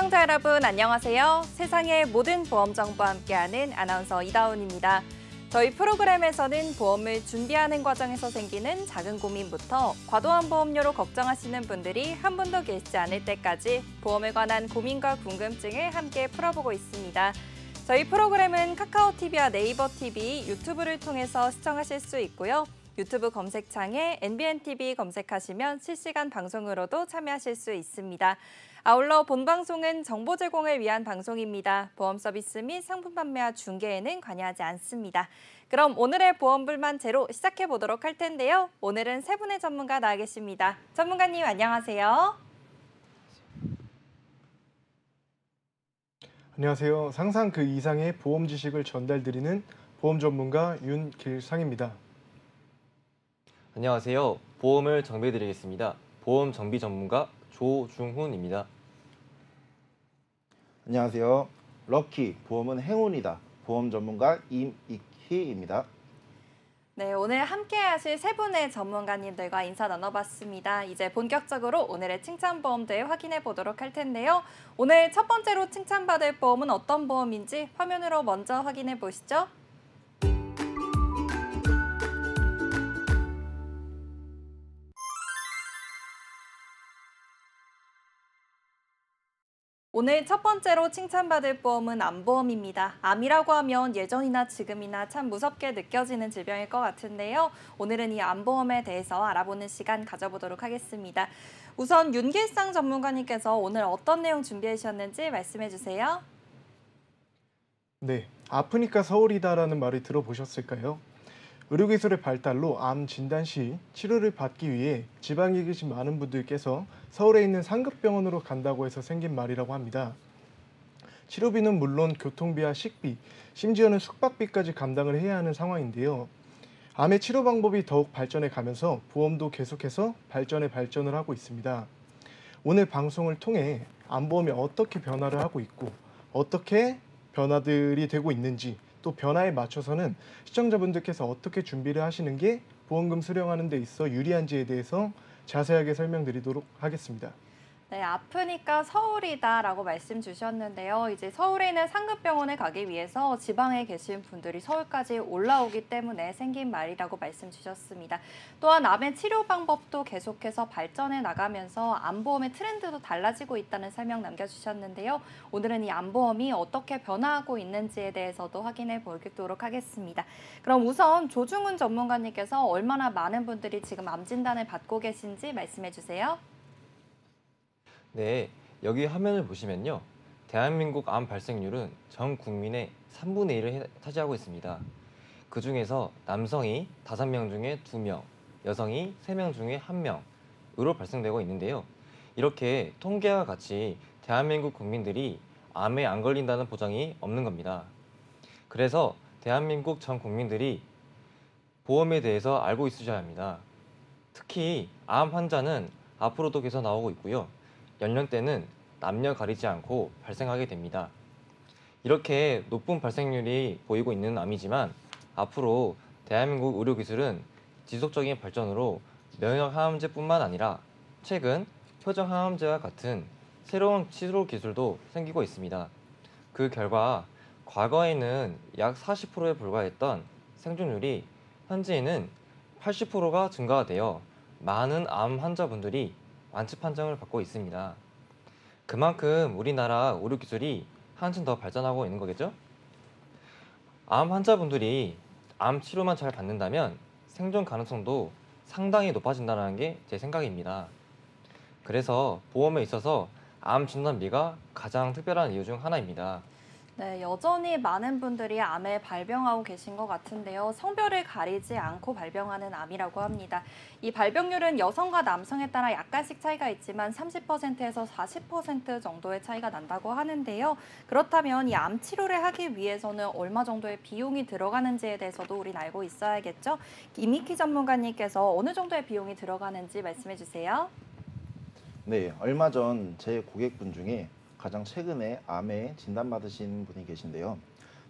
시청자 여러분 안녕하세요. 세상의 모든 보험 정보와 함께하는 아나운서 이다운입니다. 저희 프로그램에서는 보험을 준비하는 과정에서 생기는 작은 고민부터 과도한 보험료로 걱정하시는 분들이 한 분도 계시지 않을 때까지 보험에 관한 고민과 궁금증을 함께 풀어보고 있습니다. 저희 프로그램은 카카오TV와 네이버TV, 유튜브를 통해서 시청하실 수 있고요. 유튜브 검색창에 NBNTV 검색하시면 실시간 방송으로도 참여하실 수 있습니다. 아울러 본 방송은 정보 제공을 위한 방송입니다. 보험 서비스 및 상품 판매와 중개에는 관여하지 않습니다. 그럼 오늘의 보험 불만 제로 시작해 보도록 할 텐데요. 오늘은 세 분의 전문가 나와 계십니다. 전문가님 안녕하세요. 안녕하세요. 상상 그 이상의 보험 지식을 전달드리는 보험 전문가 윤길상입니다. 안녕하세요. 보험을 정비해드리겠습니다. 보험 정비 전문가 조중훈입니다. 안녕하세요. 럭키 보험은 행운이다. 보험 전문가 임익희입니다. 네, 오늘 함께 하실 세 분의 전문가님들과 인사 나눠봤습니다. 이제 본격적으로 오늘의 칭찬보험들 확인해 보도록 할 텐데요. 오늘 첫 번째로 칭찬받을 보험은 어떤 보험인지 화면으로 먼저 확인해 보시죠. 오늘 첫 번째로 칭찬받을 보험은 암보험입니다. 암이라고 하면 예전이나 지금이나 참 무섭게 느껴지는 질병일 것 같은데요. 오늘은 이 암보험에 대해서 알아보는 시간 가져보도록 하겠습니다. 우선 윤길상 전문가님께서 오늘 어떤 내용 준비해 주셨는지 말씀해 주세요. 네, 아프니까 서울이다라는 말을 들어보셨을까요? 의료기술의 발달로 암 진단 시 치료를 받기 위해 지방에 계신 많은 분들께서 서울에 있는 상급병원으로 간다고 해서 생긴 말이라고 합니다. 치료비는 물론 교통비와 식비, 심지어는 숙박비까지 감당을 해야 하는 상황인데요. 암의 치료 방법이 더욱 발전해 가면서 보험도 계속해서 발전을 하고 있습니다. 오늘 방송을 통해 암보험이 어떻게 변화를 하고 있고 어떻게 변화들이 되고 있는지 또 변화에 맞춰서는 시청자분들께서 어떻게 준비를 하시는 게 보험금 수령하는 데 있어 유리한지에 대해서 자세하게 설명드리도록 하겠습니다. 네, 아프니까 서울이다라고 말씀 주셨는데요. 이제 서울에 있는 상급병원에 가기 위해서 지방에 계신 분들이 서울까지 올라오기 때문에 생긴 말이라고 말씀 주셨습니다. 또한 암의 치료 방법도 계속해서 발전해 나가면서 암보험의 트렌드도 달라지고 있다는 설명 남겨주셨는데요. 오늘은 이 암보험이 어떻게 변화하고 있는지에 대해서도 확인해 보도록 하겠습니다. 그럼 우선 조중훈 전문가님께서 얼마나 많은 분들이 지금 암 진단을 받고 계신지 말씀해 주세요. 네, 여기 화면을 보시면요. 대한민국 암 발생률은 전 국민의 3분의 1을 차지하고 있습니다. 그중에서 남성이 5명 중에 2명, 여성이 3명 중에 1명으로 발생되고 있는데요. 이렇게 통계와 같이 대한민국 국민들이 암에 안 걸린다는 보장이 없는 겁니다. 그래서 대한민국 전 국민들이 보험에 대해서 알고 있으셔야 합니다. 특히 암 환자는 앞으로도 계속 나오고 있고요. 연령대는 남녀 가리지 않고 발생하게 됩니다. 이렇게 높은 발생률이 보이고 있는 암이지만 앞으로 대한민국 의료기술은 지속적인 발전으로 면역항암제뿐만 아니라 최근 표정항암제와 같은 새로운 치료 기술도 생기고 있습니다. 그 결과 과거에는 약 40%에 불과했던 생존율이 현재에는 80%가 증가가 되어 많은 암 환자분들이 완치 판정을 받고 있습니다. 그만큼 우리나라 의료기술이 한층 더 발전하고 있는 거겠죠? 암 환자분들이 암 치료만 잘 받는다면 생존 가능성도 상당히 높아진다는 게 제 생각입니다. 그래서 보험에 있어서 암 진단비가 가장 특별한 이유 중 하나입니다. 네, 여전히 많은 분들이 암에 발병하고 계신 것 같은데요. 성별을 가리지 않고 발병하는 암이라고 합니다. 이 발병률은 여성과 남성에 따라 약간씩 차이가 있지만 30%에서 40% 정도의 차이가 난다고 하는데요. 그렇다면 이 암 치료를 하기 위해서는 얼마 정도의 비용이 들어가는지에 대해서도 우린 알고 있어야겠죠. 임익희 전문가님께서 어느 정도의 비용이 들어가는지 말씀해 주세요. 네, 얼마 전 제 고객분 중에 가장 최근에 암에 진단받으신 분이 계신데요.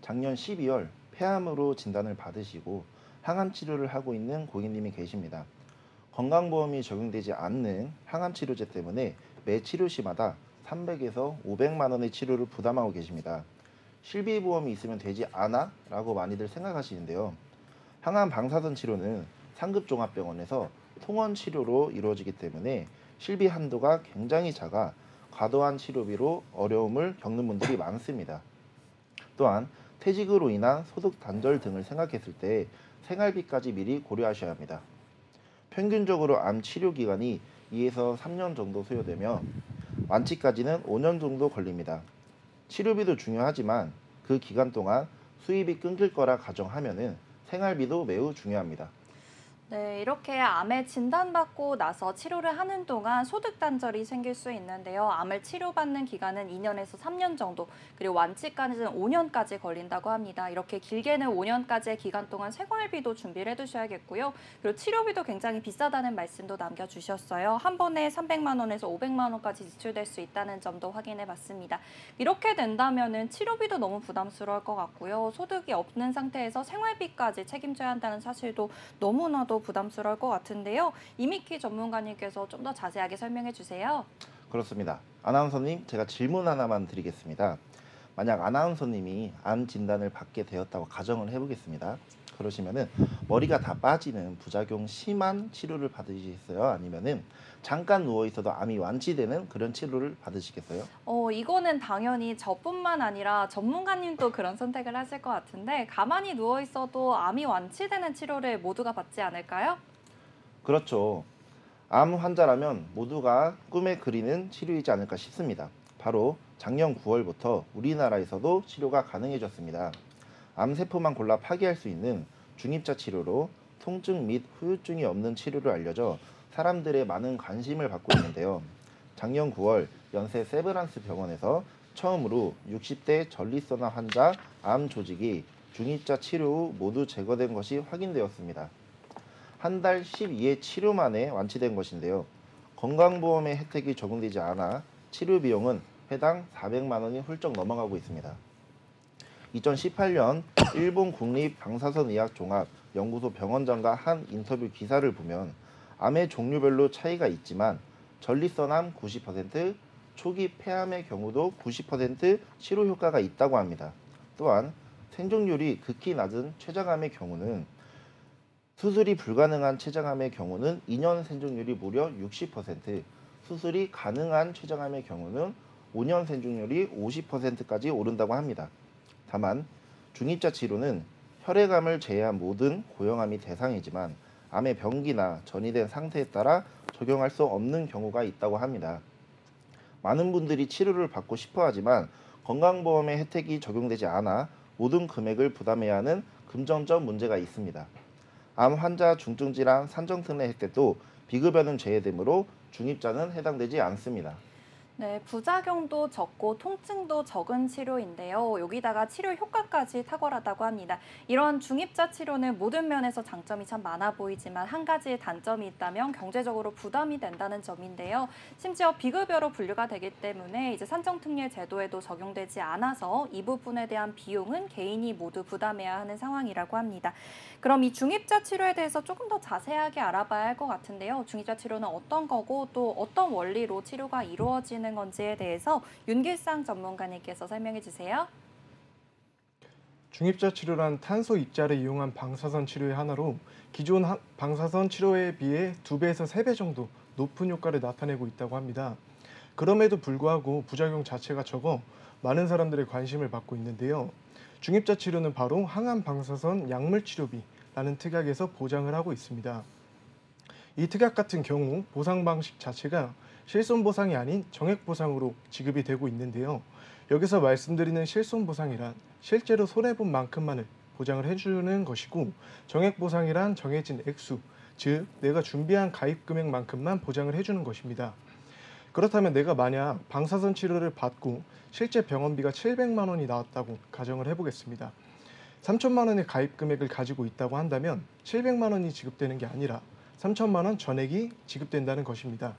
작년 12월 폐암으로 진단을 받으시고 항암 치료를 하고 있는 고객님이 계십니다. 건강보험이 적용되지 않는 항암 치료제 때문에 매 치료 시마다 300에서 500만 원의 치료를 부담하고 계십니다. 실비보험이 있으면 되지 않아? 라고 많이들 생각하시는데요. 항암 방사선 치료는 상급 종합병원에서 통원 치료로 이루어지기 때문에 실비 한도가 굉장히 작아 과도한 치료비로 어려움을 겪는 분들이 많습니다. 또한 퇴직으로 인한 소득 단절 등을 생각했을 때 생활비까지 미리 고려하셔야 합니다. 평균적으로 암 치료 기간이 2에서 3년 정도 소요되며 완치까지는 5년 정도 걸립니다. 치료비도 중요하지만 그 기간 동안 수입이 끊길 거라 가정하면은 생활비도 매우 중요합니다. 네, 이렇게 암에 진단받고 나서 치료를 하는 동안 소득 단절이 생길 수 있는데요. 암을 치료받는 기간은 2년에서 3년 정도, 그리고 완치까지는 5년까지 걸린다고 합니다. 이렇게 길게는 5년까지의 기간 동안 생활비도 준비를 해두셔야겠고요. 그리고 치료비도 굉장히 비싸다는 말씀도 남겨주셨어요. 한 번에 300만 원에서 500만 원까지 지출될 수 있다는 점도 확인해봤습니다. 이렇게 된다면은 치료비도 너무 부담스러울 것 같고요. 소득이 없는 상태에서 생활비까지 책임져야 한다는 사실도 너무나도 부담스러울 것 같은데요. 이미키 전문가님께서 좀 더 자세하게 설명해 주세요. 그렇습니다. 아나운서님, 제가 질문 하나만 드리겠습니다. 만약 아나운서님이 암 진단을 받게 되었다고 가정을 해보겠습니다. 그러시면은 머리가 다 빠지는 부작용 심한 치료를 받으시겠어요? 아니면은 잠깐 누워 있어도 암이 완치되는 그런 치료를 받으시겠어요? 이거는 당연히 저뿐만 아니라 전문가님도 그런 선택을 하실 것 같은데, 가만히 누워 있어도 암이 완치되는 치료를 모두가 받지 않을까요? 그렇죠. 암 환자라면 모두가 꿈에 그리는 치료이지 않을까 싶습니다. 바로 작년 9월부터 우리나라에서도 치료가 가능해졌습니다. 암세포만 골라 파괴할 수 있는 중입자 치료로 통증 및 후유증이 없는 치료를 알려져 사람들의 많은 관심을 받고 있는데요. 작년 9월 연세 세브란스 병원에서 처음으로 60대 전립선암 환자 암 조직이 중입자 치료 후 모두 제거된 것이 확인되었습니다. 한 달 12회 치료 만에 완치된 것인데요. 건강보험의 혜택이 적용되지 않아 치료 비용은 해당 400만 원이 훌쩍 넘어가고 있습니다. 2018년 일본 국립방사선의학종합연구소 병원장과 한 인터뷰 기사를 보면 암의 종류별로 차이가 있지만 전립선암 90%, 초기 폐암의 경우도 90% 치료 효과가 있다고 합니다. 또한 생존율이 극히 낮은 췌장암의 경우는 수술이 불가능한 췌장암의 경우는 2년 생존율이 무려 60%, 수술이 가능한 췌장암의 경우는 5년 생존율이 50%까지 오른다고 합니다. 다만 중입자 치료는 혈액암을 제외한 모든 고형암이 대상이지만 암의 병기나 전이된 상태에 따라 적용할 수 없는 경우가 있다고 합니다. 많은 분들이 치료를 받고 싶어 하지만 건강보험의 혜택이 적용되지 않아 모든 금액을 부담해야 하는 금전적 문제가 있습니다. 암 환자 중증질환 산정특례 혜택도 비급여는 제외되므로 중입자는 해당되지 않습니다. 네, 부작용도 적고 통증도 적은 치료인데요. 여기다가 치료 효과까지 탁월하다고 합니다. 이런 중입자 치료는 모든 면에서 장점이 참 많아 보이지만 한 가지 단점이 있다면 경제적으로 부담이 된다는 점인데요. 심지어 비급여로 분류가 되기 때문에 이제 산정특례 제도에도 적용되지 않아서 이 부분에 대한 비용은 개인이 모두 부담해야 하는 상황이라고 합니다. 그럼 이 중입자 치료에 대해서 조금 더 자세하게 알아봐야 할 것 같은데요. 중입자 치료는 어떤 거고 또 어떤 원리로 치료가 이루어지는 건지에 대해서 윤길상 전문가님께서 설명해 주세요. 중입자 치료란 탄소 입자를 이용한 방사선 치료의 하나로 기존 방사선 치료에 비해 2배에서 3배 정도 높은 효과를 나타내고 있다고 합니다. 그럼에도 불구하고 부작용 자체가 적어 많은 사람들의 관심을 받고 있는데요. 중입자 치료는 바로 항암 방사선 약물 치료비라는 특약에서 보장을 하고 있습니다. 이 특약 같은 경우 보상 방식 자체가 실손보상이 아닌 정액보상으로 지급이 되고 있는데요. 여기서 말씀드리는 실손보상이란 실제로 손해본 만큼만을 보장을 해주는 것이고, 정액보상이란 정해진 액수, 즉 내가 준비한 가입 금액만큼만 보장을 해주는 것입니다. 그렇다면 내가 만약 방사선 치료를 받고 실제 병원비가 700만 원이 나왔다고 가정을 해보겠습니다. 3천만 원의 가입 금액을 가지고 있다고 한다면 700만 원이 지급되는 게 아니라 3천만 원 전액이 지급된다는 것입니다.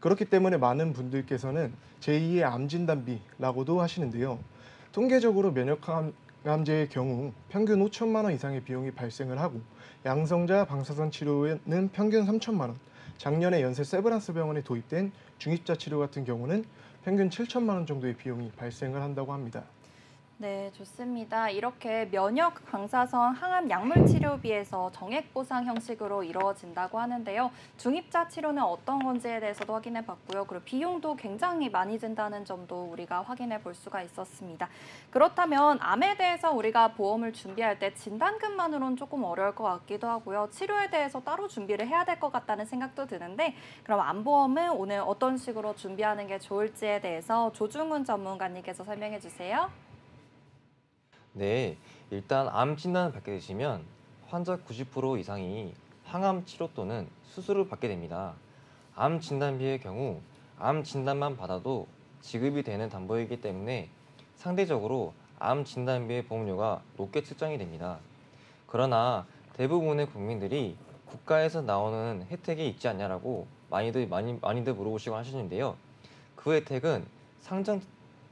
그렇기 때문에 많은 분들께서는 제2의 암진단비라고도 하시는데요. 통계적으로 면역암제의 경우 평균 5천만 원 이상의 비용이 발생을 하고, 양성자 방사선 치료는 평균 3천만 원, 작년에 연세 세브란스 병원에 도입된 중입자 치료 같은 경우는 평균 7천만 원 정도의 비용이 발생을 한다고 합니다. 네, 좋습니다. 이렇게 면역 방사선 항암 약물 치료비에서 정액 보상 형식으로 이루어진다고 하는데요. 중입자 치료는 어떤 건지에 대해서도 확인해 봤고요. 그리고 비용도 굉장히 많이 든다는 점도 우리가 확인해 볼 수가 있었습니다. 그렇다면 암에 대해서 우리가 보험을 준비할 때 진단금만으로는 조금 어려울 것 같기도 하고요. 치료에 대해서 따로 준비를 해야 될 것 같다는 생각도 드는데, 그럼 암보험은 오늘 어떤 식으로 준비하는 게 좋을지에 대해서 조중훈 전문가님께서 설명해 주세요. 네, 일단 암 진단을 받게 되시면 환자 90% 이상이 항암 치료 또는 수술을 받게 됩니다. 암 진단비의 경우 암 진단만 받아도 지급이 되는 담보이기 때문에 상대적으로 암 진단비의 보험료가 높게 측정이 됩니다. 그러나 대부분의 국민들이 국가에서 나오는 혜택이 있지 않냐라고 많이들 물어보시고 하시는데요. 그 혜택은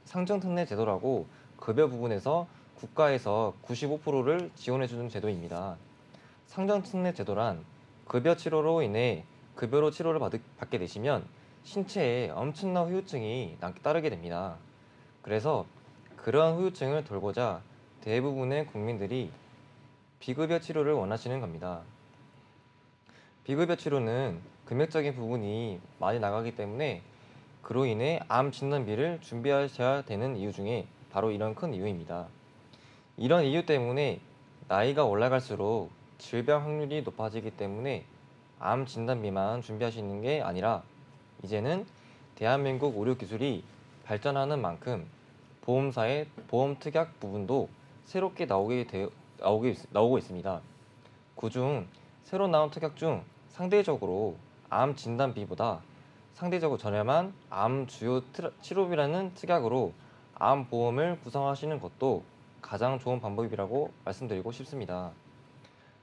상정특례 제도라고 급여 부분에서 국가에서 95%를 지원해주는 제도입니다. 상정특례 제도란 급여 치료로 인해 급여로 치료를 받게 되시면 신체에 엄청난 후유증이 따르게 됩니다. 그래서 그러한 후유증을 돌보자 대부분의 국민들이 비급여 치료를 원하시는 겁니다. 비급여 치료는 금액적인 부분이 많이 나가기 때문에 그로 인해 암 진단비를 준비하셔야 되는 이유 중에 바로 이런 큰 이유입니다. 이런 이유 때문에 나이가 올라갈수록 질병 확률이 높아지기 때문에 암 진단비만 준비하시는 게 아니라 이제는 대한민국 의료기술이 발전하는 만큼 보험사의 보험 특약 부분도 새롭게 나오고 있습니다. 그중 새로 나온 특약 중 상대적으로 암 진단비보다 상대적으로 저렴한 암 주요 치료비라는 특약으로 암 보험을 구성하시는 것도 가장 좋은 방법이라고 말씀드리고 싶습니다.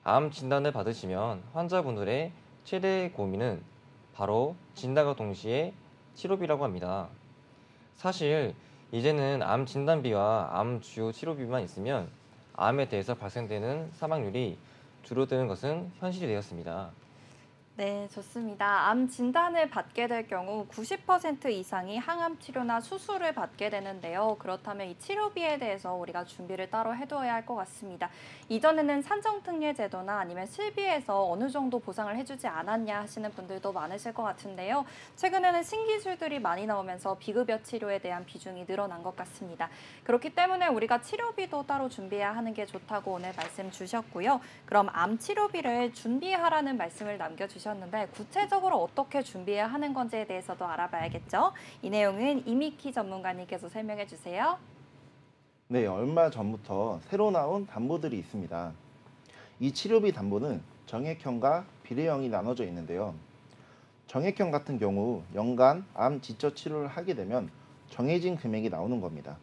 암 진단을 받으시면 환자분들의 최대 고민은 바로 진단과 동시에 치료비라고 합니다. 사실 이제는 암 진단비와 암 주요 치료비만 있으면 암에 대해서 발생되는 사망률이 줄어드는 것은 현실이 되었습니다. 네, 좋습니다. 암 진단을 받게 될 경우 90% 이상이 항암 치료나 수술을 받게 되는데요. 그렇다면 이 치료비에 대해서 우리가 준비를 따로 해둬야 할 것 같습니다. 이전에는 산정특례 제도나 아니면 실비에서 어느 정도 보상을 해주지 않았냐 하시는 분들도 많으실 것 같은데요. 최근에는 신기술들이 많이 나오면서 비급여 치료에 대한 비중이 늘어난 것 같습니다. 그렇기 때문에 우리가 치료비도 따로 준비해야 하는 게 좋다고 오늘 말씀 주셨고요. 그럼 암 치료비를 준비하라는 말씀을 남겨주셨는데 구체적으로 어떻게 준비해야 하는 건지에 대해서도 알아봐야겠죠. 이 내용은 이미키 전문가님께서 설명해 주세요. 네, 얼마 전부터 새로 나온 담보들이 있습니다. 이 치료비 담보는 정액형과 비례형이 나눠져 있는데요. 정액형 같은 경우 연간 암 지처 치료를 하게 되면 정해진 금액이 나오는 겁니다.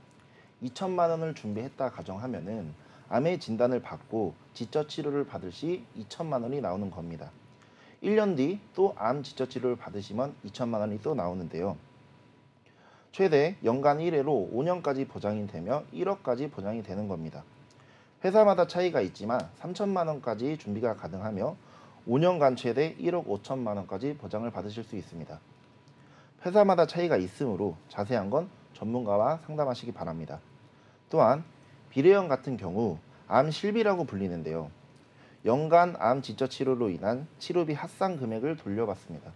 2천만 원을 준비했다 가정하면은 암의 진단을 받고 지처 치료를 받을 시 2천만 원이 나오는 겁니다. 1년 뒤 또 암 지처 치료를 받으시면 2천만 원이 또 나오는데요. 최대 연간 1회로 5년까지 보장이 되며 1억까지 보장이 되는 겁니다. 회사마다 차이가 있지만 3천만 원까지 준비가 가능하며 5년간 최대 1억 5천만 원까지 보장을 받으실 수 있습니다. 회사마다 차이가 있으므로 자세한 건 전문가와 상담하시기 바랍니다. 또한 비례형 같은 경우 암 실비라고 불리는데요. 연간 암 지처 치료로 인한 치료비 합산 금액을 돌려받습니다.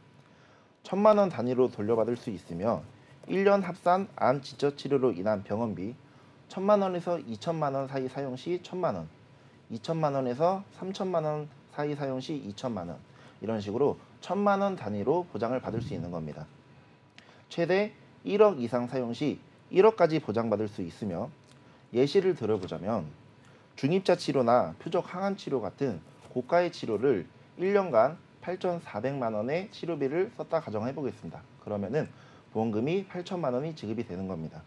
1천만 원 단위로 돌려받을 수 있으며 1년 합산 암 지처 치료로 인한 병원비 1천만 원에서 2천만 원 사이 사용 시 1천만 원, 2천만 원에서 3천만 원 사이 사용 시 2천만 원, 이런 식으로 1천만 원 단위로 보장을 받을 수 있는 겁니다. 최대 1억 이상 사용 시 1억까지 보장받을 수 있으며 예시를 들어보자면 중입자 치료나 표적 항암 치료 같은 고가의 치료를 1년간 8,400만 원의 치료비를 썼다 가정해 보겠습니다. 그러면은 보험금이 8천만 원이 지급이 되는 겁니다.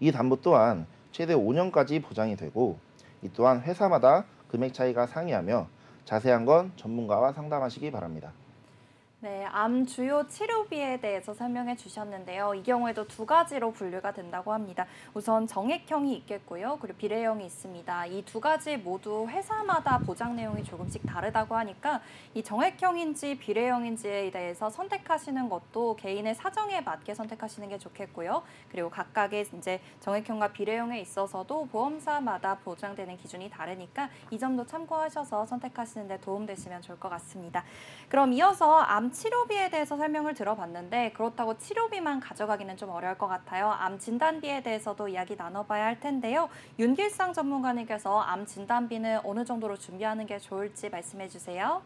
이 담보 또한 최대 5년까지 보장이 되고 이 또한 회사마다 금액 차이가 상이하며 자세한 건 전문가와 상담하시기 바랍니다. 네, 암 주요 치료비에 대해서 설명해 주셨는데요. 이 경우에도 두 가지로 분류가 된다고 합니다. 우선 정액형이 있겠고요. 그리고 비례형이 있습니다. 이 두 가지 모두 회사마다 보장 내용이 조금씩 다르다고 하니까 이 정액형인지 비례형인지에 대해서 선택하시는 것도 개인의 사정에 맞게 선택하시는 게 좋겠고요. 그리고 각각의 이제 정액형과 비례형에 있어서도 보험사마다 보장되는 기준이 다르니까 이 점도 참고하셔서 선택하시는 데 도움되시면 좋을 것 같습니다. 그럼 이어서 암 치료비에 대해서 설명을 들어봤는데 그렇다고 치료비만 가져가기는 좀 어려울 것 같아요. 암 진단비에 대해서도 이야기 나눠봐야 할 텐데요. 윤길상 전문가님께서 암 진단비는 어느 정도로 준비하는 게 좋을지 말씀해 주세요.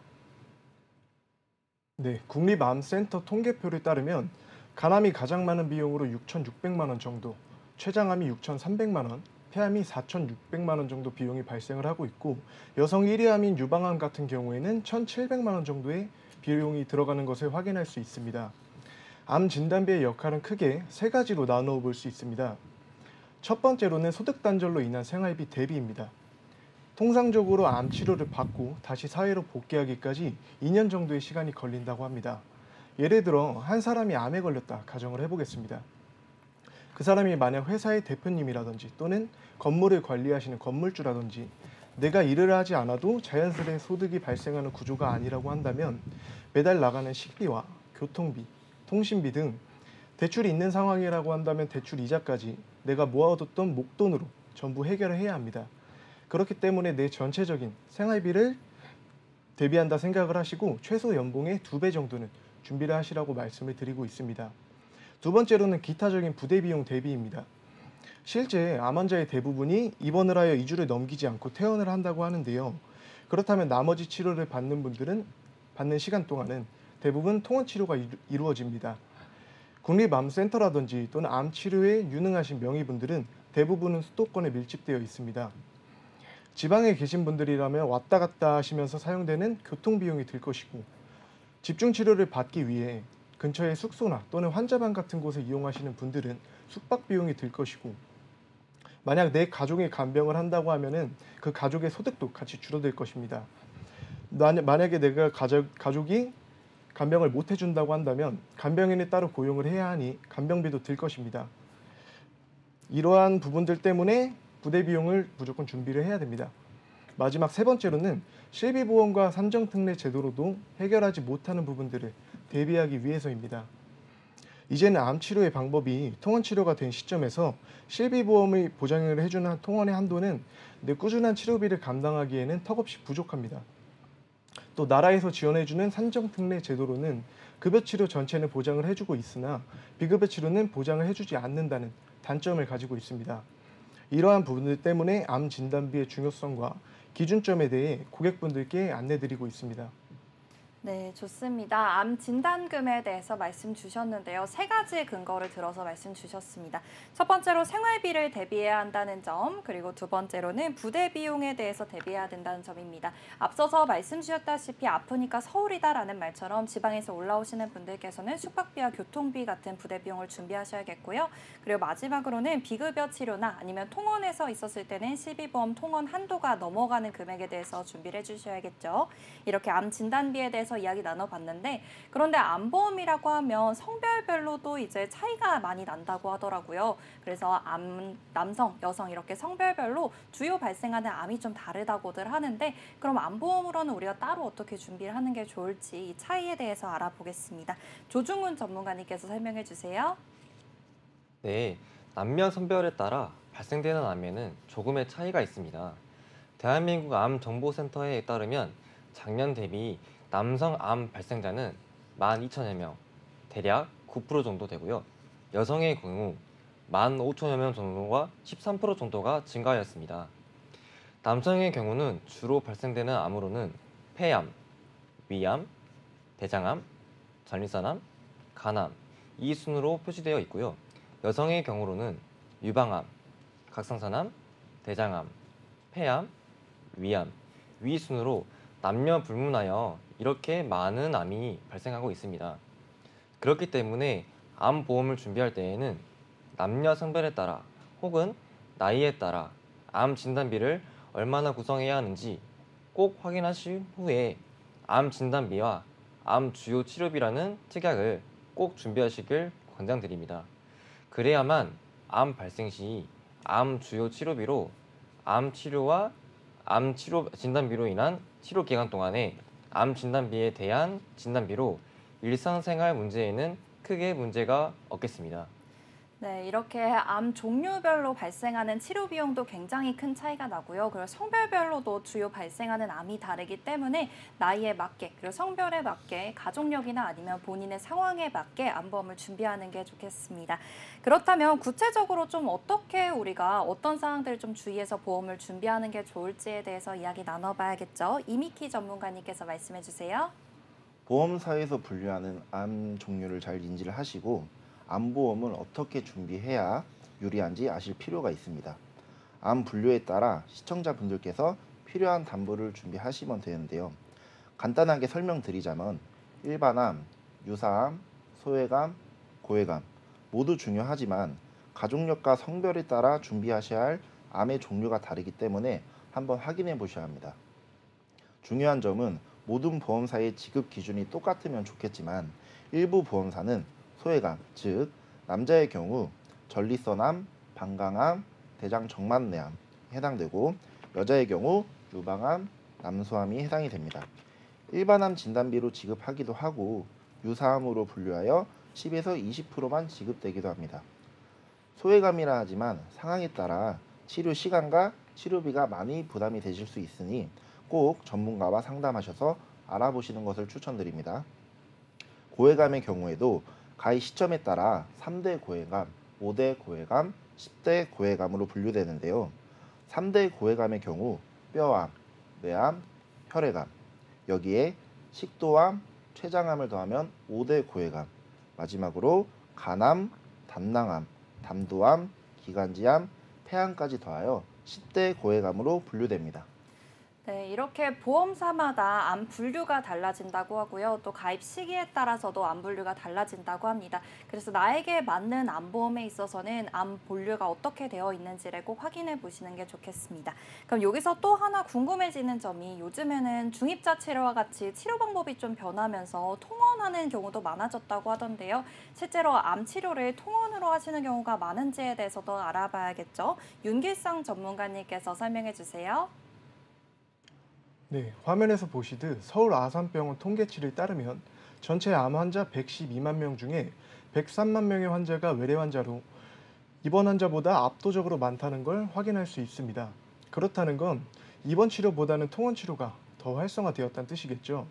네, 국립암센터 통계표를 따르면 간암이 가장 많은 비용으로 6,600만 원 정도, 췌장암이 6,300만 원, 폐암이 4,600만 원 정도 비용이 발생을 하고 있고 여성 1위암인 유방암 같은 경우에는 1,700만 원 정도의 비용이 들어가는 것을 확인할 수 있습니다. 암 진단비의 역할은 크게 세 가지로 나누어 볼 수 있습니다. 첫 번째로는 소득 단절로 인한 생활비 대비입니다. 통상적으로 암 치료를 받고 다시 사회로 복귀하기까지 2년 정도의 시간이 걸린다고 합니다. 예를 들어 한 사람이 암에 걸렸다 가정을 해보겠습니다. 그 사람이 만약 회사의 대표님이라든지 또는 건물을 관리하시는 건물주라든지 내가 일을 하지 않아도 자연스레 소득이 발생하는 구조가 아니라고 한다면 매달 나가는 식비와 교통비, 통신비 등 대출이 있는 상황이라고 한다면 대출 이자까지 내가 모아뒀던 목돈으로 전부 해결을 해야 합니다. 그렇기 때문에 내 전체적인 생활비를 대비한다 생각을 하시고 최소 연봉의 2배 정도는 준비를 하시라고 말씀을 드리고 있습니다. 두 번째로는 기타적인 부대 비용 대비입니다. 실제 암 환자의 대부분이 입원을 하여 2주를 넘기지 않고 퇴원을 한다고 하는데요. 그렇다면 나머지 치료를 받는 시간 동안은 대부분 통원 치료가 이루어집니다. 국립암센터라든지 또는 암 치료에 유능하신 명의분들은 대부분은 수도권에 밀집되어 있습니다. 지방에 계신 분들이라면 왔다 갔다 하시면서 사용되는 교통비용이 들 것이고 집중 치료를 받기 위해 근처의 숙소나 또는 환자방 같은 곳을 이용하시는 분들은 숙박 비용이 들 것이고 만약 내 가족이 간병을 한다고 하면은 그 가족의 소득도 같이 줄어들 것입니다. 만약에 내가 가족이 간병을 못 해준다고 한다면 간병인을 따로 고용을 해야 하니 간병비도 들 것입니다. 이러한 부분들 때문에 부대 비용을 무조건 준비를 해야 됩니다. 마지막 세 번째로는 실비보험과 산정특례 제도로도 해결하지 못하는 부분들을 대비하기 위해서입니다. 이제는 암 치료의 방법이 통원 치료가 된 시점에서 실비보험의 보장을 해주는 통원의 한도는 내 꾸준한 치료비를 감당하기에는 턱없이 부족합니다. 또 나라에서 지원해주는 산정특례 제도로는 급여치료 전체는 보장을 해주고 있으나 비급여 치료는 보장을 해주지 않는다는 단점을 가지고 있습니다. 이러한 부분들 때문에 암 진단비의 중요성과 기준점에 대해 고객분들께 안내드리고 있습니다. 네, 좋습니다. 암 진단금에 대해서 말씀 주셨는데요. 세 가지 근거를 들어서 말씀 주셨습니다. 첫 번째로 생활비를 대비해야 한다는 점, 그리고 두 번째로는 부대 비용에 대해서 대비해야 된다는 점입니다. 앞서서 말씀 주셨다시피 아프니까 서울이다라는 말처럼 지방에서 올라오시는 분들께서는 숙박비와 교통비 같은 부대 비용을 준비하셔야겠고요. 그리고 마지막으로는 비급여 치료나 아니면 통원에서 있었을 때는 실비보험 통원 한도가 넘어가는 금액에 대해서 준비를 해주셔야겠죠. 이렇게 암 진단비에 대해서 이야기 나눠봤는데 그런데 암보험이라고 하면 성별별로도 이제 차이가 많이 난다고 하더라고요. 그래서 남성, 여성 이렇게 성별별로 주요 발생하는 암이 좀 다르다고들 하는데 그럼 암보험으로는 우리가 따로 어떻게 준비를 하는 게 좋을지 이 차이에 대해서 알아보겠습니다. 조중훈 전문가님께서 설명해 주세요. 네, 남녀 성별에 따라 발생되는 암에는 조금의 차이가 있습니다. 대한민국 암정보센터에 따르면 작년 대비 남성 암 발생자는 12,000여 명, 대략 9% 정도 되고요. 여성의 경우 15,000여 명 정도가 13% 정도가 증가하였습니다. 남성의 경우는 주로 발생되는 암으로는 폐암, 위암, 대장암, 전립선암, 간암 이 순으로 표시되어 있고요. 여성의 경우로는 유방암, 각성선암, 대장암, 폐암, 위암, 위 순으로 남녀 불문하여 이렇게 많은 암이 발생하고 있습니다. 그렇기 때문에 암보험을 준비할 때에는 남녀 성별에 따라 혹은 나이에 따라 암 진단비를 얼마나 구성해야 하는지 꼭 확인하신 후에 암 진단비와 암 주요 치료비라는 특약을 꼭 준비하시길 권장드립니다. 그래야만 암 발생 시 암 주요 치료비로 암 치료와 암 치료 진단비로 인한 치료 기간 동안에 암 진단비에 대한 진단비로 일상생활 문제에는 크게 문제가 없겠습니다. 네, 이렇게 암 종류별로 발생하는 치료 비용도 굉장히 큰 차이가 나고요. 그리고 성별별로도 주요 발생하는 암이 다르기 때문에 나이에 맞게 그리고 성별에 맞게 가족력이나 아니면 본인의 상황에 맞게 암보험을 준비하는 게 좋겠습니다. 그렇다면 구체적으로 좀 어떻게 우리가 어떤 사항들을 좀 주의해서 보험을 준비하는 게 좋을지에 대해서 이야기 나눠봐야겠죠. 이미키 전문가님께서 말씀해 주세요. 보험사에서 분류하는 암 종류를 잘 인지를 하시고 암보험을 어떻게 준비해야 유리한지 아실 필요가 있습니다. 암 분류에 따라 시청자분들께서 필요한 담보를 준비하시면 되는데요. 간단하게 설명드리자면 일반암, 유사암, 소외감, 고외감 모두 중요하지만 가족력과 성별에 따라 준비하셔야 할 암의 종류가 다르기 때문에 한번 확인해 보셔야 합니다. 중요한 점은 모든 보험사의 지급 기준이 똑같으면 좋겠지만 일부 보험사는 소외감, 즉 남자의 경우 전립선암, 방광암, 대장정말내암 해당되고 여자의 경우 유방암, 남소암이 해당이 됩니다. 일반암 진단비로 지급하기도 하고 유사암으로 분류하여 10에서 20%만 지급되기도 합니다. 소외감이라 하지만 상황에 따라 치료 시간과 치료비가 많이 부담이 되실 수 있으니 꼭 전문가와 상담하셔서 알아보시는 것을 추천드립니다. 고외감의 경우에도 가입 시점에 따라 3대 고외감, 5대 고외감, 10대 고외감으로 분류되는데요. 3대 고외감의 경우 뼈암, 뇌암, 혈액암, 여기에 식도암, 췌장암을 더하면 5대 고외감, 마지막으로 간암, 담낭암, 담도암, 기관지암, 폐암까지 더하여 10대 고외감으로 분류됩니다. 네, 이렇게 보험사마다 암 분류가 달라진다고 하고요. 또 가입 시기에 따라서도 암 분류가 달라진다고 합니다. 그래서 나에게 맞는 암보험에 있어서는 암 분류가 어떻게 되어 있는지를 꼭 확인해 보시는 게 좋겠습니다. 그럼 여기서 또 하나 궁금해지는 점이 요즘에는 중입자 치료와 같이 치료 방법이 좀 변하면서 통원하는 경우도 많아졌다고 하던데요. 실제로 암 치료를 통원으로 하시는 경우가 많은지에 대해서도 알아봐야겠죠. 윤길상 전문가님께서 설명해 주세요. 네, 화면에서 보시듯 서울 아산병원 통계치를 따르면 전체 암 환자 112만 명 중에 103만 명의 환자가 외래 환자로 입원 환자보다 압도적으로 많다는 걸 확인할 수 있습니다. 그렇다는 건 입원 치료보다는 통원 치료가 더 활성화되었다는 뜻이겠죠.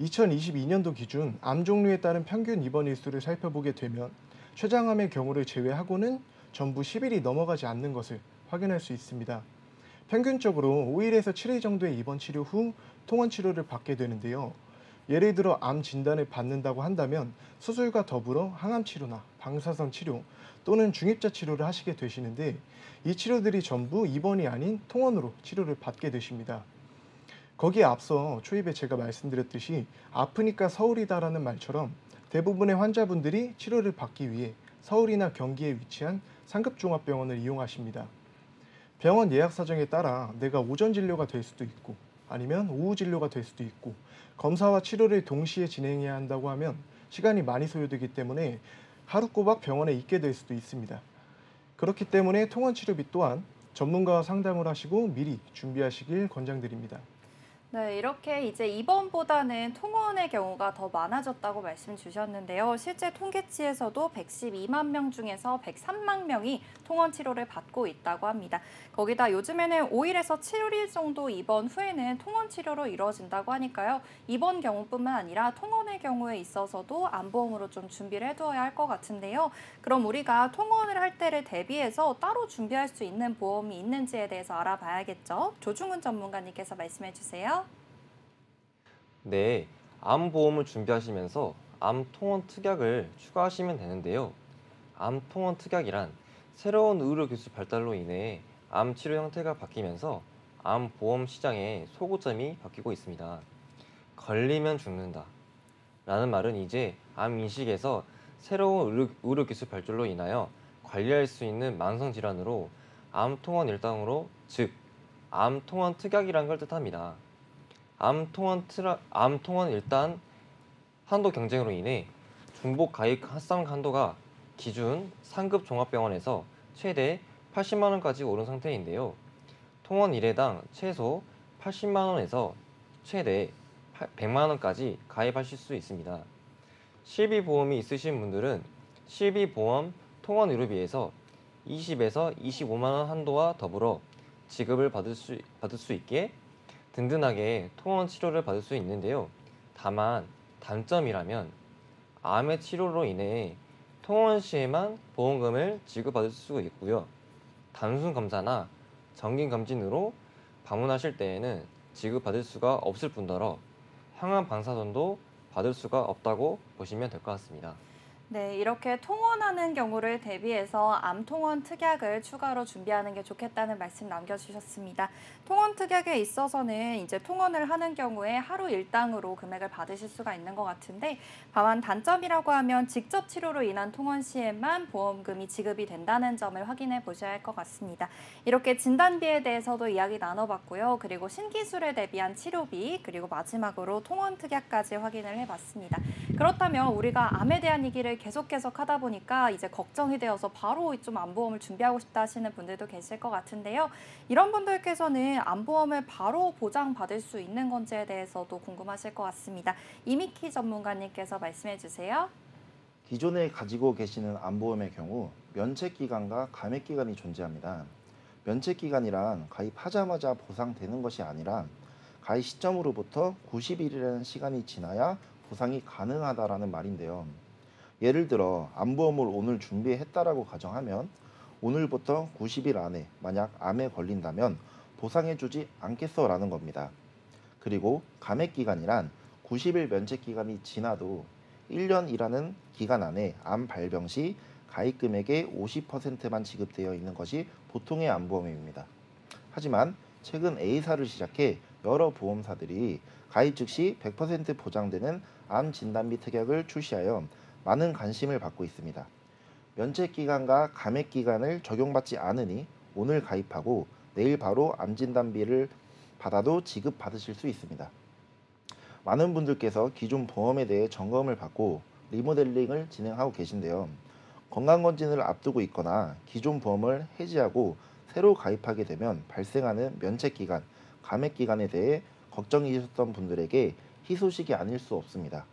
2022년도 기준 암 종류에 따른 평균 입원 일수를 살펴보게 되면 췌장암의 경우를 제외하고는 전부 10일이 넘어가지 않는 것을 확인할 수 있습니다. 평균적으로 5일에서 7일 정도의 입원 치료 후 통원 치료를 받게 되는데요. 예를 들어 암 진단을 받는다고 한다면 수술과 더불어 항암 치료나 방사선 치료 또는 중입자 치료를 하시게 되시는데 이 치료들이 전부 입원이 아닌 통원으로 치료를 받게 되십니다. 거기에 앞서 초입에 제가 말씀드렸듯이 아프니까 서울이다라는 말처럼 대부분의 환자분들이 치료를 받기 위해 서울이나 경기에 위치한 상급종합병원을 이용하십니다. 병원 예약 사정에 따라 내가 오전 진료가 될 수도 있고 아니면 오후 진료가 될 수도 있고 검사와 치료를 동시에 진행해야 한다고 하면 시간이 많이 소요되기 때문에 하루 꼬박 병원에 있게 될 수도 있습니다. 그렇기 때문에 통원 치료비 또한 전문가와 상담을 하시고 미리 준비하시길 권장드립니다. 네, 이렇게 이제 입원보다는 통원의 경우가 더 많아졌다고 말씀 주셨는데요. 실제 통계치에서도 112만 명 중에서 103만 명이 통원 치료를 받고 있다고 합니다. 거기다 요즘에는 5일에서 7일 정도 입원 후에는 통원 치료로 이루어진다고 하니까요. 입원 경우뿐만 아니라 통원의 경우에 있어서도 암보험으로 좀 준비를 해두어야 할 것 같은데요. 그럼 우리가 통원을 할 때를 대비해서 따로 준비할 수 있는 보험이 있는지에 대해서 알아봐야겠죠. 조중훈 전문가님께서 말씀해 주세요. 네, 암보험을 준비하시면서 암통원 특약을 추가하시면 되는데요. 암통원 특약이란 새로운 의료 기술 발달로 인해 암 치료 형태가 바뀌면서 암보험 시장의 소고점이 바뀌고 있습니다. 걸리면 죽는다 라는 말은 이제 암 인식에서 새로운 의료 기술 발전로 인하여 관리할 수 있는 만성 질환으로 암통원 일당으로, 즉 암통원 특약이란 걸 뜻합니다. 암통원 일단 한도 경쟁으로 인해 중복 가입 합산 한도가 기준 상급 종합병원에서 최대 80만 원까지 오른 상태인데요. 통원 1회당 최소 80만 원에서 최대 100만 원까지 가입하실 수 있습니다. 실비보험이 있으신 분들은 실비보험 통원 의료비에서 20에서 25만 원 한도와 더불어 지급을 받을 수 있게 든든하게 통원 치료를 받을 수 있는데요. 다만 단점이라면 암의 치료로 인해 통원 시에만 보험금을 지급받을 수 있고요. 단순 검사나 정기 검진으로 방문하실 때에는 지급받을 수가 없을 뿐더러 항암 방사선도 받을 수가 없다고 보시면 될 것 같습니다. 네, 이렇게 통원하는 경우를 대비해서 암통원 특약을 추가로 준비하는 게 좋겠다는 말씀 남겨주셨습니다. 통원 특약에 있어서는 이제 통원을 하는 경우에 하루 일당으로 금액을 받으실 수가 있는 것 같은데, 다만 단점이라고 하면 직접 치료로 인한 통원 시에만 보험금이 지급이 된다는 점을 확인해 보셔야 할 것 같습니다. 이렇게 진단비에 대해서도 이야기 나눠봤고요. 그리고 신기술에 대비한 치료비, 그리고 마지막으로 통원 특약까지 확인을 해봤습니다. 그렇다면 우리가 암에 대한 얘기를 계속 하다 보니까 이제 걱정이 되어서 바로 좀 암보험을 준비하고 싶다 하시는 분들도 계실 것 같은데요. 이런 분들께서는 암보험을 바로 보장받을 수 있는 건지에 대해서도 궁금하실 것 같습니다. 이미키 전문가님께서 말씀해 주세요. 기존에 가지고 계시는 암보험의 경우 면책기간과 감액기간이 존재합니다. 면책기간이란 가입하자마자 보상되는 것이 아니라 가입 시점으로부터 90일이라는 시간이 지나야 보상이 가능하다라는 말인데요. 예를 들어 암보험을 오늘 준비했다라고 가정하면 오늘부터 90일 안에 만약 암에 걸린다면 보상해주지 않겠어라는 겁니다. 그리고 감액기간이란 90일 면책기간이 지나도 1년이라는 기간 안에 암 발병 시 가입 금액의 50%만 지급되어 있는 것이 보통의 암보험입니다. 하지만 최근 A사를 시작해 여러 보험사들이 가입 즉시 100% 보장되는 암 진단비 특약을 출시하여 많은 관심을 받고 있습니다. 면책기간과 감액기간을 적용받지 않으니 오늘 가입하고 내일 바로 암 진단비를 받아도 지급받으실 수 있습니다. 많은 분들께서 기존 보험에 대해 점검을 받고 리모델링을 진행하고 계신데요. 건강검진을 앞두고 있거나 기존 보험을 해지하고 새로 가입하게 되면 발생하는 면책기간, 감액기간에 대해 걱정이셨던 분들에게 희소식이 아닐 수 없습니다.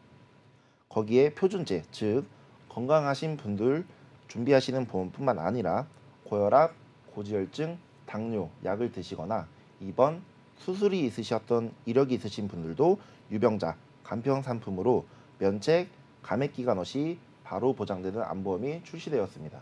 거기에 표준제, 즉 건강하신 분들 준비하시는 보험뿐만 아니라 고혈압, 고지혈증, 당뇨, 약을 드시거나 입원, 수술이 있으셨던 이력이 있으신 분들도 유병자, 간편 상품으로 면책, 감액기간 없이 바로 보장되는 암보험이 출시되었습니다.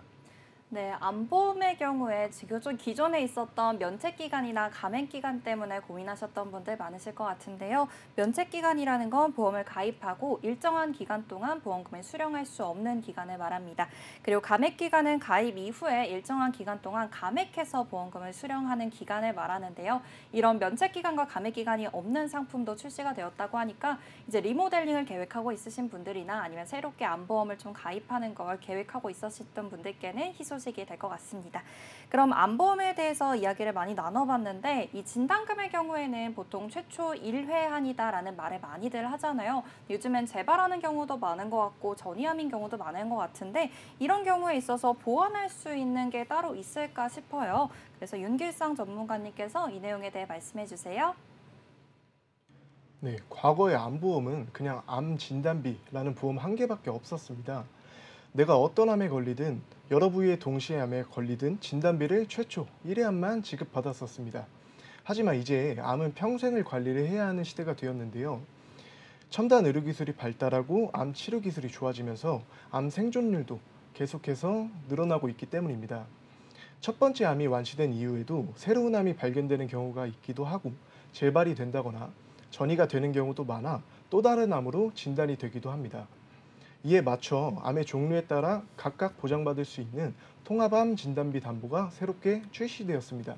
네, 암보험의 경우에 지금 기존에 있었던 면책기간이나 감액기간 때문에 고민하셨던 분들 많으실 것 같은데요. 면책기간이라는 건 보험을 가입하고 일정한 기간 동안 보험금을 수령할 수 없는 기간을 말합니다. 그리고 감액기간은 가입 이후에 일정한 기간 동안 감액해서 보험금을 수령하는 기간을 말하는데요. 이런 면책기간과 감액기간이 없는 상품도 출시가 되었다고 하니까 이제 리모델링을 계획하고 있으신 분들이나 아니면 새롭게 암보험을 좀 가입하는 걸 계획하고 있으셨던 분들께는 희소식이 될 것 같습니다. 그럼 암보험에 대해서 이야기를 많이 나눠봤는데 이 진단금의 경우에는 보통 최초 1회한이다라는 말을 많이들 하잖아요. 요즘엔 재발하는 경우도 많은 것 같고 전이암인 경우도 많은 것 같은데 이런 경우에 있어서 보완할 수 있는 게 따로 있을까 싶어요. 그래서 윤길상 전문가님께서 이 내용에 대해 말씀해 주세요. 네, 과거의 암보험은 그냥 암 진단비라는 보험 한 개밖에 없었습니다. 내가 어떤 암에 걸리든 여러 부위의 동시에 암에 걸리든 진단비를 최초 1회암만 지급받았었습니다. 하지만 이제 암은 평생을 관리를 해야 하는 시대가 되었는데요. 첨단 의료기술이 발달하고 암 치료 기술이 좋아지면서 암 생존율도 계속해서 늘어나고 있기 때문입니다. 첫 번째 암이 완치된 이후에도 새로운 암이 발견되는 경우가 있기도 하고 재발이 된다거나 전이가 되는 경우도 많아 또 다른 암으로 진단이 되기도 합니다. 이에 맞춰 암의 종류에 따라 각각 보장받을 수 있는 통합암 진단비 담보가 새롭게 출시되었습니다.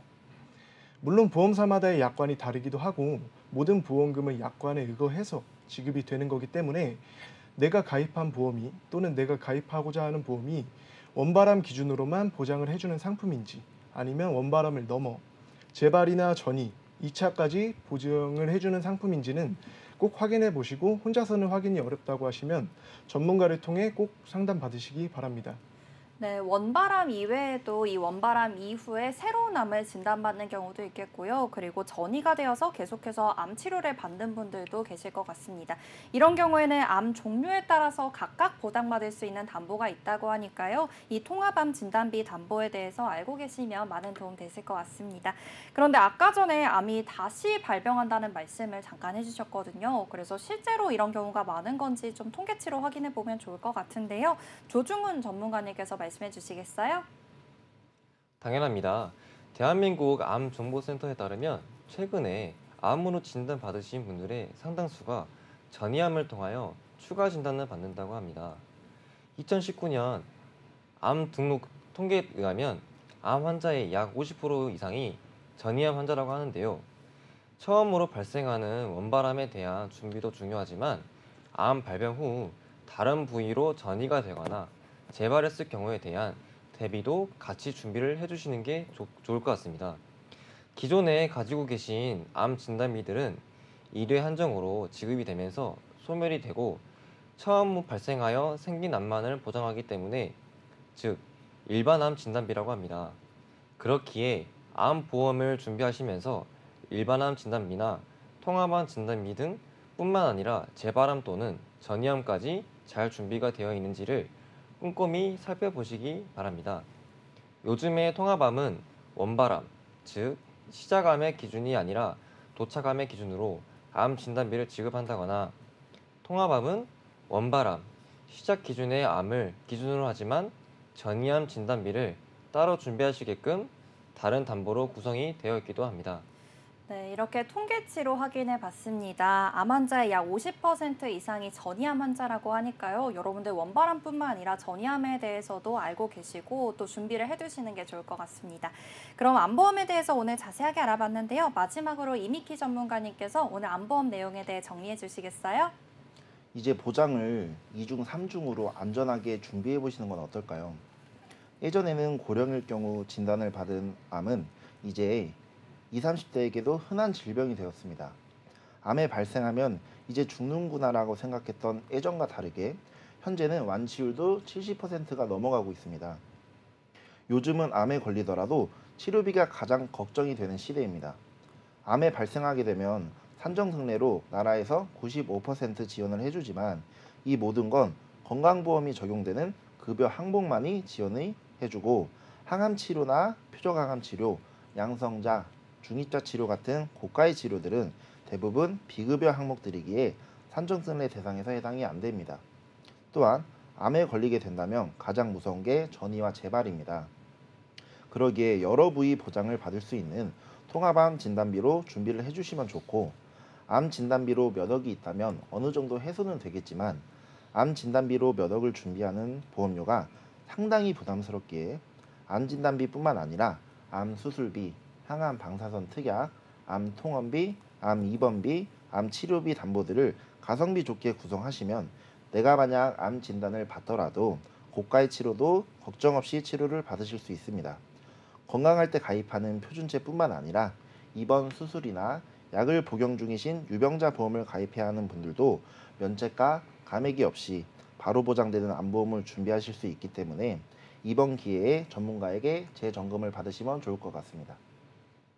물론 보험사마다의 약관이 다르기도 하고 모든 보험금은 약관에 의거해서 지급이 되는 거기 때문에 내가 가입한 보험이 또는 내가 가입하고자 하는 보험이 원발암 기준으로만 보장을 해주는 상품인지 아니면 원발암을 넘어 재발이나 전이 2차까지 보장을 해주는 상품인지는 꼭 확인해 보시고 혼자서는 확인이 어렵다고 하시면 전문가를 통해 꼭 상담 받으시기 바랍니다. 네, 원바람 이외에도 이 원바람 이후에 새로운 암을 진단받는 경우도 있겠고요. 그리고 전이가 되어서 계속해서 암 치료를 받는 분들도 계실 것 같습니다. 이런 경우에는 암 종류에 따라서 각각 보장받을 수 있는 담보가 있다고 하니까요. 이 통합암 진단비 담보에 대해서 알고 계시면 많은 도움 되실 것 같습니다. 그런데 아까 전에 암이 다시 발병한다는 말씀을 잠깐 해주셨거든요. 그래서 실제로 이런 경우가 많은 건지 좀 통계치로 확인해 보면 좋을 것 같은데요. 조중훈 전문가님께서 말씀해 주시겠어요? 당연합니다. 대한민국 암정보센터에 따르면 최근에 암으로 진단받으신 분들의 상당수가 전이암을 통하여 추가 진단을 받는다고 합니다. 2019년 암 등록 통계에 의하면 암 환자의 약 50% 이상이 전이암 환자라고 하는데요. 처음으로 발생하는 원발암에 대한 준비도 중요하지만 암 발병 후 다른 부위로 전이가 되거나 재발했을 경우에 대한 대비도 같이 준비를 해주시는 게 좋을 것 같습니다. 기존에 가지고 계신 암 진단비들은 1회 한정으로 지급이 되면서 소멸이 되고 처음 발생하여 생긴 암만을 보장하기 때문에 즉 일반 암 진단비라고 합니다. 그렇기에 암 보험을 준비하시면서 일반 암 진단비나 통합암 진단비 등 뿐만 아니라 재발암 또는 전이암까지 잘 준비가 되어 있는지를 꼼꼼히 살펴보시기 바랍니다. 요즘의 통합암은 원발암, 즉 시작암의 기준이 아니라 도착암의 기준으로 암 진단비를 지급한다거나 통합암은 원발암, 시작 기준의 암을 기준으로 하지만 전이암 진단비를 따로 준비하시게끔 다른 담보로 구성이 되어 있기도 합니다. 네, 이렇게 통계치로 확인해 봤습니다. 암 환자의 약 50% 이상이 전이암 환자라고 하니까요. 여러분들 원발암뿐만 아니라 전이암에 대해서도 알고 계시고 또 준비를 해두시는 게 좋을 것 같습니다. 그럼 암보험에 대해서 오늘 자세하게 알아봤는데요. 마지막으로 이미키 전문가님께서 오늘 암보험 내용에 대해 정리해 주시겠어요? 이제 보장을 2중, 3중으로 안전하게 준비해 보시는 건 어떨까요? 예전에는 고령일 경우 진단을 받은 암은 이제 20, 30대에게도 흔한 질병이 되었습니다. 암에 발생하면 이제 죽는구나라고 생각했던 예전과 다르게 현재는 완치율도 70%가 넘어가고 있습니다. 요즘은 암에 걸리더라도 치료비가 가장 걱정이 되는 시대입니다. 암에 발생하게 되면 산정특례로 나라에서 95% 지원을 해주지만 이 모든 건 건강보험이 적용되는 급여 항목만이 지원을 해주고 항암치료나 표적항암치료, 양성자, 중입자 치료 같은 고가의 치료들은 대부분 비급여 항목들이기에 산정특례 대상에서 해당이 안 됩니다. 또한 암에 걸리게 된다면 가장 무서운 게 전이와 재발입니다. 그러기에 여러 부위 보장을 받을 수 있는 통합암 진단비로 준비를 해주시면 좋고 암 진단비로 몇 억이 있다면 어느 정도 해소는 되겠지만 암 진단비로 몇 억을 준비하는 보험료가 상당히 부담스럽기에 암 진단비뿐만 아니라 암 수술비, 항암 방사선 특약, 암 통원비, 암 입원비, 암 치료비 담보들을 가성비 좋게 구성하시면 내가 만약 암 진단을 받더라도 고가의 치료도 걱정 없이 치료를 받으실 수 있습니다. 건강할 때 가입하는 표준체뿐만 아니라 입원 수술이나 약을 복용 중이신 유병자 보험을 가입해야 하는 분들도 면책과 감액이 없이 바로 보장되는 암보험을 준비하실 수 있기 때문에 이번 기회에 전문가에게 재점검을 받으시면 좋을 것 같습니다.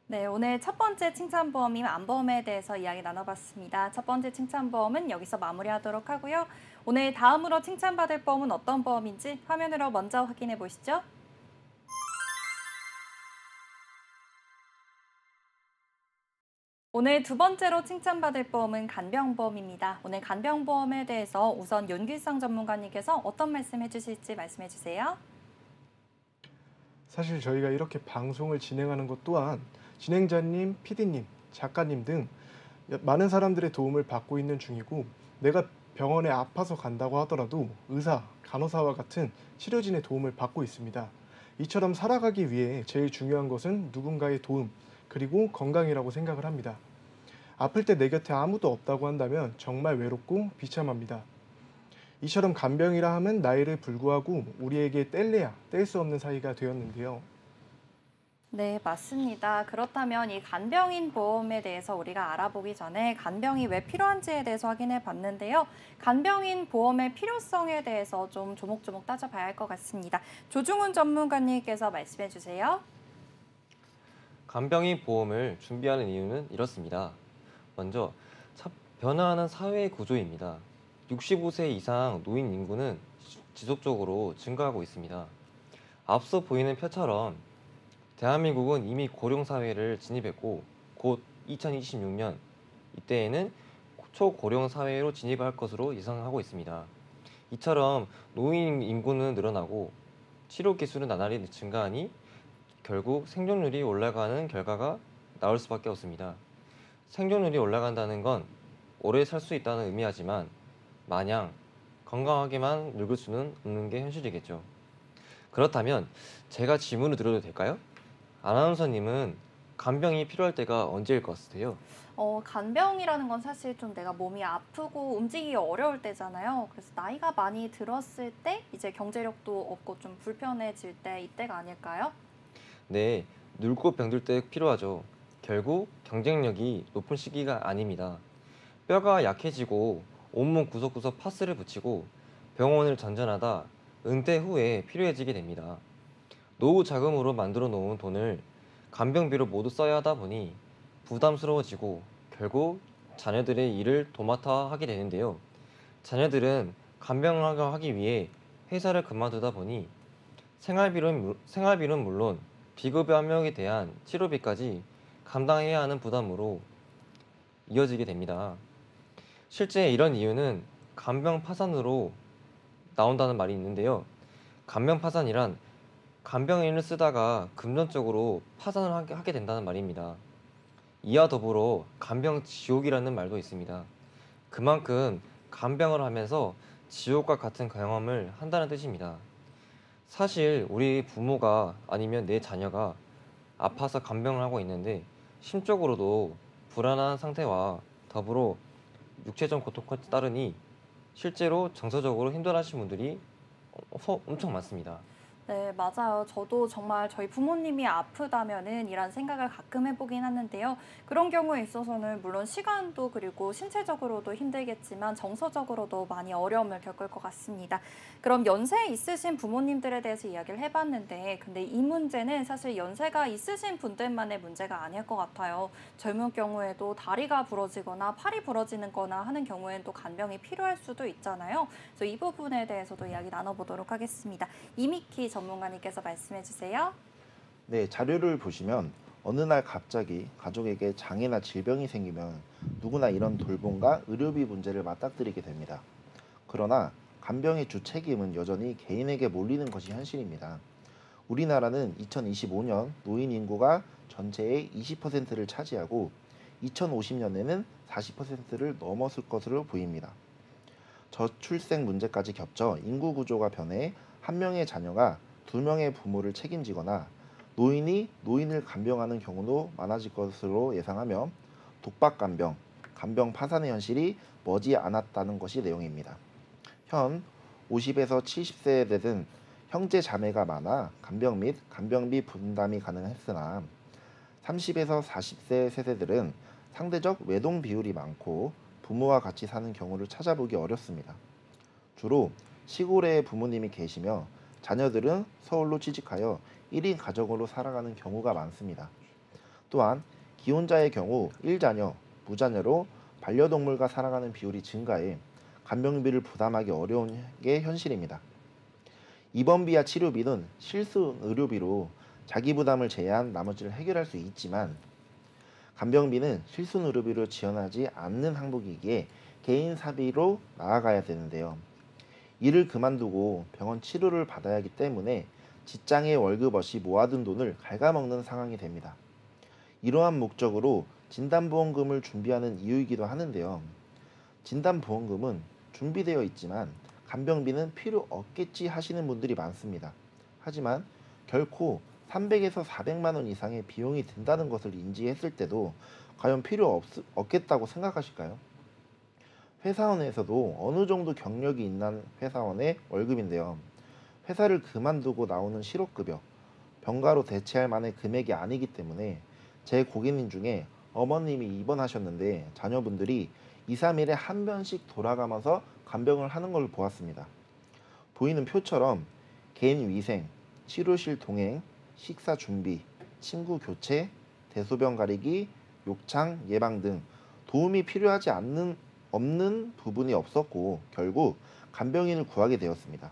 네, 오늘 첫 번째 칭찬보험인 암보험에 대해서 이야기 나눠봤습니다. 첫 번째 칭찬보험은 여기서 마무리하도록 하고요. 오늘 다음으로 칭찬받을 보험은 어떤 보험인지 화면으로 먼저 확인해 보시죠. 오늘 두 번째로 칭찬받을 보험은 간병보험입니다. 오늘 간병보험에 대해서 우선 윤길성 전문가님께서 어떤 말씀 해주실지 말씀해 주세요. 사실 저희가 이렇게 방송을 진행하는 것 또한 진행자님, PD님, 작가님 등 많은 사람들의 도움을 받고 있는 중이고 내가 병원에 아파서 간다고 하더라도 의사, 간호사와 같은 치료진의 도움을 받고 있습니다. 이처럼 살아가기 위해 제일 중요한 것은 누군가의 도움, 그리고 건강이라고 생각을 합니다. 아플 때 내 곁에 아무도 없다고 한다면 정말 외롭고 비참합니다. 이처럼 간병이라 함은 나이를 불구하고 우리에게 뗄래야 뗄 수 없는 사이가 되었는데요. 네, 맞습니다. 그렇다면 이 간병인 보험에 대해서 우리가 알아보기 전에 간병이 왜 필요한지에 대해서 확인해 봤는데요. 간병인 보험의 필요성에 대해서 좀 조목조목 따져봐야 할 것 같습니다. 조중훈 전문가님께서 말씀해 주세요. 간병인 보험을 준비하는 이유는 이렇습니다. 먼저 변화하는 사회 구조입니다. 65세 이상 노인 인구는 지속적으로 증가하고 있습니다. 앞서 보이는 표처럼 대한민국은 이미 고령 사회를 진입했고 곧 2026년 이때에는 초고령 사회로 진입할 것으로 예상하고 있습니다. 이처럼 노인 인구는 늘어나고 치료 기술은 나날이 증가하니 결국 생존율이 올라가는 결과가 나올 수밖에 없습니다. 생존율이 올라간다는 건 오래 살 수 있다는 의미하지만 마냥 건강하게만 늙을 수는 없는 게 현실이겠죠. 그렇다면 제가 질문을 드려도 될까요? 아나운서님은 간병이 필요할 때가 언제일 것 같으세요? 간병이라는 건 사실 좀 내가 몸이 아프고 움직이기 어려울 때잖아요. 그래서 나이가 많이 들었을 때 이제 경제력도 없고 좀 불편해질 때 이때가 아닐까요? 네, 늙고 병들 때 필요하죠. 결국 경쟁력이 높은 시기가 아닙니다. 뼈가 약해지고 온몸 구석구석 파스를 붙이고 병원을 전전하다 은퇴 후에 필요해지게 됩니다. 노후 자금으로 만들어 놓은 돈을 간병비로 모두 써야 하다 보니 부담스러워지고 결국 자녀들의 일을 도맡아 하게 되는데요. 자녀들은 간병을 하기 위해 회사를 그만두다 보니 생활비는 물론 비급여 한 명에 대한 치료비까지 감당해야 하는 부담으로 이어지게 됩니다. 실제 이런 이유는 간병 파산으로 나온다는 말이 있는데요. 간병 파산이란 간병인을 쓰다가 금전적으로 파산을 하게 된다는 말입니다. 이와 더불어 간병 지옥이라는 말도 있습니다. 그만큼 간병을 하면서 지옥과 같은 경험을 한다는 뜻입니다. 사실 우리 부모가 아니면 내 자녀가 아파서 간병을 하고 있는데 심적으로도 불안한 상태와 더불어 육체적 고통까지 따르니 실제로 정서적으로 힘들어하시는 분들이 엄청 많습니다. 네, 맞아요. 저도 정말 저희 부모님이 아프다면은 이란 생각을 가끔 해보긴 하는데요. 그런 경우에 있어서는 물론 시간도 그리고 신체적으로도 힘들겠지만 정서적으로도 많이 어려움을 겪을 것 같습니다. 그럼 연세 있으신 부모님들에 대해서 이야기를 해봤는데, 근데 이 문제는 사실 연세가 있으신 분들만의 문제가 아닐 것 같아요. 젊은 경우에도 다리가 부러지거나 팔이 부러지는 거나 하는 경우에는 또 간병이 필요할 수도 있잖아요. 그래서 이 부분에 대해서도 이야기 나눠보도록 하겠습니다. 이미키 전문가님께서 말씀해 주세요. 네, 자료를 보시면 어느 날 갑자기 가족에게 장애나 질병이 생기면 누구나 이런 돌봄과 의료비 문제를 맞닥뜨리게 됩니다. 그러나 간병의 주 책임은 여전히 개인에게 몰리는 것이 현실입니다. 우리나라는 2025년 노인 인구가 전체의 20%를 차지하고 2050년에는 40%를 넘어설 것으로 보입니다. 저출생 문제까지 겹쳐 인구 구조가 변해 한 명의 자녀가 두 명의 부모를 책임지거나 노인이 노인을 간병하는 경우도 많아질 것으로 예상하며 독박 간병, 간병 파산의 현실이 머지 않았다는 것이 내용입니다. 현 50에서 70세대는 형제 자매가 많아 간병 및 간병비 분담이 가능했으나 30에서 40세 세대들은 상대적 외동 비율이 많고 부모와 같이 사는 경우를 찾아보기 어렵습니다. 주로 시골에 부모님이 계시며 자녀들은 서울로 취직하여 1인 가정으로 살아가는 경우가 많습니다. 또한 기혼자의 경우 1자녀, 무자녀로 반려동물과 살아가는 비율이 증가해 간병비를 부담하기 어려운 게 현실입니다. 입원비와 치료비는 실손 의료비로 자기 부담을 제외한 나머지를 해결할 수 있지만 간병비는 실손 의료비로 지원하지 않는 항목이기에 개인 사비로 나아가야 되는데요. 일을 그만두고 병원 치료를 받아야 하기 때문에 직장의 월급 없이 모아둔 돈을 갉아먹는 상황이 됩니다. 이러한 목적으로 진단보험금을 준비하는 이유이기도 하는데요. 진단보험금은 준비되어 있지만 간병비는 필요 없겠지 하시는 분들이 많습니다. 하지만 결코 300에서 400만 원 이상의 비용이 든다는 것을 인지했을 때도 과연 필요 없겠다고 생각하실까요? 회사원에서도 어느 정도 경력이 있는 회사원의 월급인데요. 회사를 그만두고 나오는 실업급여, 병가로 대체할 만한 금액이 아니기 때문에 제 고객님 중에 어머님이 입원하셨는데 자녀분들이 2, 3일에 한 번씩 돌아가면서 간병을 하는 걸 보았습니다. 보이는 표처럼 개인 위생, 치료실 동행, 식사 준비, 친구 교체, 대소변 가리기, 욕창 예방 등 도움이 필요하지 없는 부분이 없었고 결국 간병인을 구하게 되었습니다.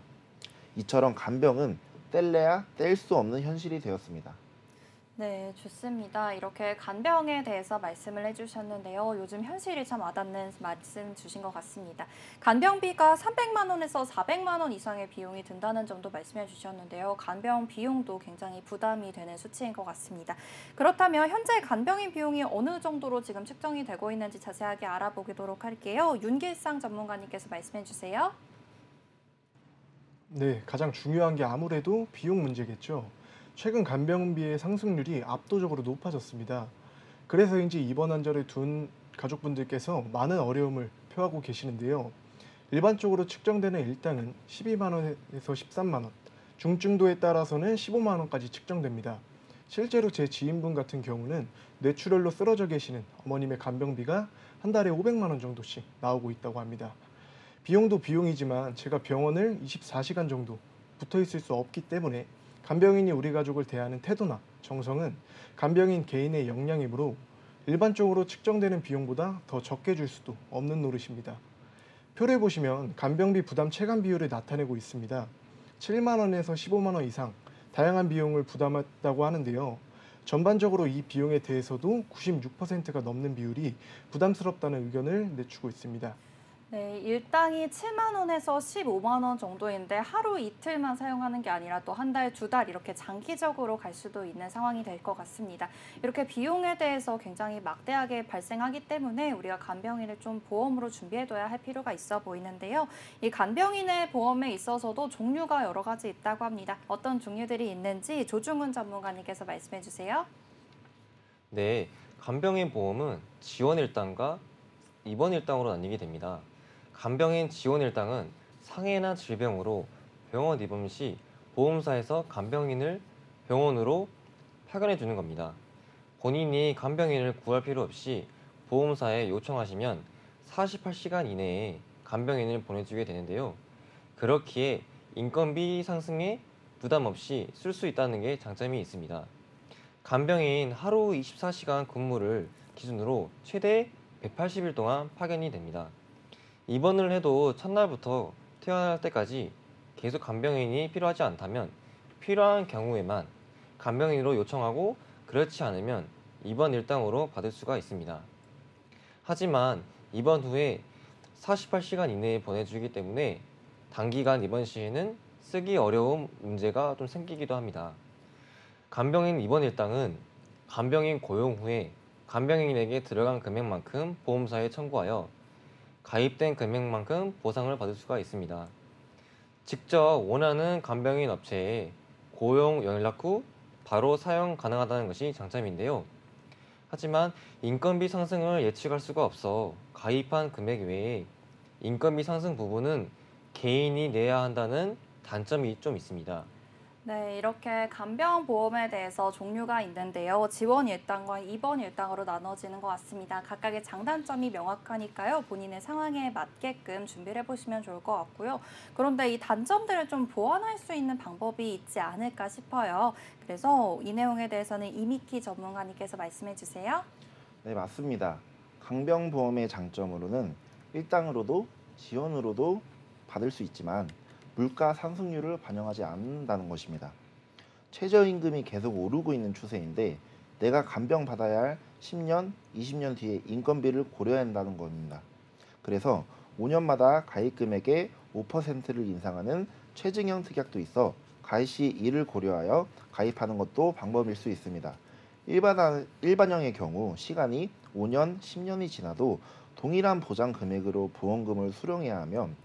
이처럼 간병은 뗄래야 뗄 수 없는 현실이 되었습니다. 네, 좋습니다. 이렇게 간병에 대해서 말씀을 해주셨는데요. 요즘 현실이 참 와닿는 말씀 주신 것 같습니다. 간병비가 300만 원에서 400만 원 이상의 비용이 든다는 점도 말씀해 주셨는데요. 간병 비용도 굉장히 부담이 되는 수치인 것 같습니다. 그렇다면 현재 간병인 비용이 어느 정도로 지금 측정이 되고 있는지 자세하게 알아보도록 할게요. 윤길상 전문가님께서 말씀해 주세요. 네, 가장 중요한 게 아무래도 비용 문제겠죠. 최근 간병비의 상승률이 압도적으로 높아졌습니다. 그래서인지 입원 환자를 둔 가족분들께서 많은 어려움을 표하고 계시는데요. 일반적으로 측정되는 일당은 12만 원에서 13만 원, 중증도에 따라서는 15만 원까지 측정됩니다. 실제로 제 지인분 같은 경우는 뇌출혈로 쓰러져 계시는 어머님의 간병비가 한 달에 500만 원 정도씩 나오고 있다고 합니다. 비용도 비용이지만 제가 병원을 24시간 정도 붙어 있을 수 없기 때문에 간병인이 우리 가족을 대하는 태도나 정성은 간병인 개인의 역량이므로 일반적으로 측정되는 비용보다 더 적게 줄 수도 없는 노릇입니다. 표를 보시면 간병비 부담 체감 비율을 나타내고 있습니다. 7만 원에서 15만 원 이상 다양한 비용을 부담했다고 하는데요. 전반적으로 이 비용에 대해서도 96%가 넘는 비율이 부담스럽다는 의견을 내주고 있습니다. 네, 일당이 7만 원에서 15만 원 정도인데 하루 이틀만 사용하는 게 아니라 또 한 달, 두 달 이렇게 장기적으로 갈 수도 있는 상황이 될 것 같습니다. 이렇게 비용에 대해서 굉장히 막대하게 발생하기 때문에 우리가 간병인을 좀 보험으로 준비해둬야 할 필요가 있어 보이는데요. 이 간병인의 보험에 있어서도 종류가 여러 가지 있다고 합니다. 어떤 종류들이 있는지 조중훈 전문가님께서 말씀해 주세요. 네, 간병인 보험은 지원 일당과 입원 일당으로 나뉘게 됩니다. 간병인 지원 일당은 상해나 질병으로 병원 입원 시 보험사에서 간병인을 병원으로 파견해 주는 겁니다. 본인이 간병인을 구할 필요 없이 보험사에 요청하시면 48시간 이내에 간병인을 보내주게 되는데요. 그렇기에 인건비 상승에 부담 없이 쓸 수 있다는 게 장점이 있습니다. 간병인 하루 24시간 근무를 기준으로 최대 180일 동안 파견이 됩니다. 입원을 해도 첫날부터 퇴원할 때까지 계속 간병인이 필요하지 않다면 필요한 경우에만 간병인으로 요청하고 그렇지 않으면 입원 일당으로 받을 수가 있습니다. 하지만 입원 후에 48시간 이내에 보내주기 때문에 단기간 입원 시에는 쓰기 어려운 문제가 좀 생기기도 합니다. 간병인 입원 일당은 간병인 고용 후에 간병인에게 들어간 금액만큼 보험사에 청구하여 가입된 금액만큼 보상을 받을 수가 있습니다. 직접 원하는 간병인 업체에 고용 연락 후 바로 사용 가능하다는 것이 장점인데요. 하지만 인건비 상승을 예측할 수가 없어 가입한 금액 외에 인건비 상승 부분은 개인이 내야 한다는 단점이 좀 있습니다. 네, 이렇게 간병보험에 대해서 종류가 있는데요. 지원 일당과 입원 일당으로 나눠지는 것 같습니다. 각각의 장단점이 명확하니까요. 본인의 상황에 맞게끔 준비를 해보시면 좋을 것 같고요. 그런데 이 단점들을 좀 보완할 수 있는 방법이 있지 않을까 싶어요. 그래서 이 내용에 대해서는 이미키 전문가님께서 말씀해 주세요. 네, 맞습니다. 간병보험의 장점으로는 일당으로도 지원으로도 받을 수 있지만 물가 상승률을 반영하지 않는다는 것입니다. 최저임금이 계속 오르고 있는 추세인데 내가 간병 받아야 할 10년, 20년 뒤에 인건비를 고려해야 한다는 겁니다. 그래서 5년마다 가입 금액의 5%를 인상하는 최증형 특약도 있어 가입 시 이를 고려하여 가입하는 것도 방법일 수 있습니다. 일반형의 경우 시간이 5년, 10년이 지나도 동일한 보장 금액으로 보험금을 수령해야 하면